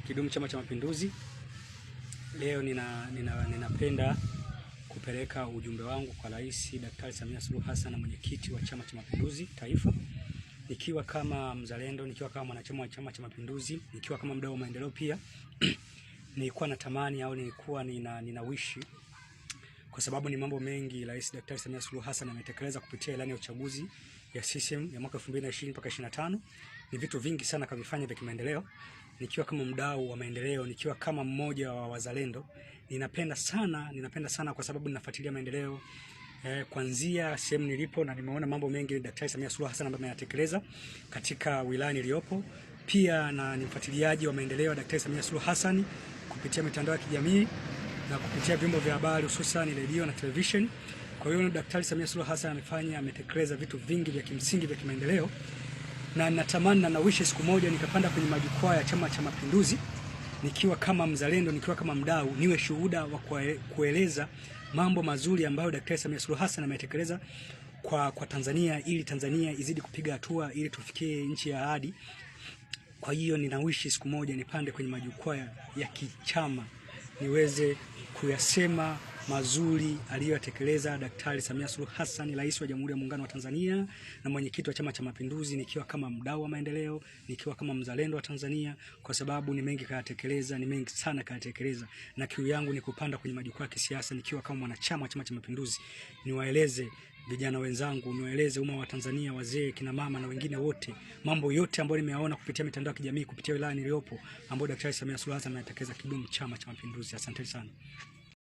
Kidumu Chama cha Mapinduzi. Leo ninapenda kupeleka ujumbe wangu kwa Rais Daktari Samia Suluhu Hassan na mwenyekiti wa Chama cha Mapinduzi Taifa. Nikiwa kama mzalendo, nikiwa kama mwanachama wa Chama cha Mapinduzi, nikiwa kama mdau wa maendeleo pia. Nilikuwa natamani au nilikuwa ninawishi, kwa sababu ni mambo mengi Rais Daktari Samia Suluhu Hassan ametekeleza kupitia ilani ya uchaguzi ya CCM ya mwaka 2020 mpaka 25. Ni vitu vingi sana kavifanya vya kimaendeleo. Nikiwa kama mdau wa maendeleo, nikiwa kama mmoja wa wazalendo, ninapenda sana kwa sababu ninafuatilia maendeleo kuanzia sehemu nilipo, na nimeona mambo mengi Daktari Samia Suluhu Hassan ambaye ameyatekeleza katika wilaya niliyopo. Pia na ni mfuatiliaji wa maendeleo ya Daktari Samia Suluhu Hassan kupitia mitandao ya kijamii na kupitia vyombo vya habari hususan redio na television. Kwa hiyo Daktari Samia Suluhu Hassan ametekeleza vitu vingi vya kimsingi vya kimaendeleo, na natamani na nawishi siku moja nikapanda kwenye majukwaa ya Chama cha Mapinduzi nikiwa kama mzalendo, nikiwa kama mdau, niwe shuhuda wa kueleza mambo mazuri ambayo Daktari Samia Suluhu Hassan ametekeleza kwa Tanzania, ili Tanzania izidi kupiga hatua, ili tufikie nchi ya ahadi. Kwa hiyo ninawishi siku moja nipande kwenye majukwaa ya kichama niweze kuyasema mazuri aliyotekeleza Daktari Samia Suluhu Hassan, Rais wa Jamhuri ya Muungano wa Tanzania na mwenyekiti wa Chama cha Mapinduzi, nikiwa kama mdau wa maendeleo, nikiwa kama mzalendo wa Tanzania, kwa sababu ni mengi kayatekeleza, ni mengi sana kayatekeleza, na kiu yangu ni kupanda kwenye majukwaa ya kisiasa nikiwa kama mwanachama wa Chama cha Mapinduzi, niwaeleze vijana wenzangu, niwaeleze umma wa Tanzania, wazee, kina mama na wengine wote, mambo yote ambayo nimeyaona kupitia mitandao ya kijamii, kupitia wilaya niliyopo, ambayo Daktari Samia Suluhu Hassan ametekeleza. Kidumu Chama cha Mapinduzi. Asante sana.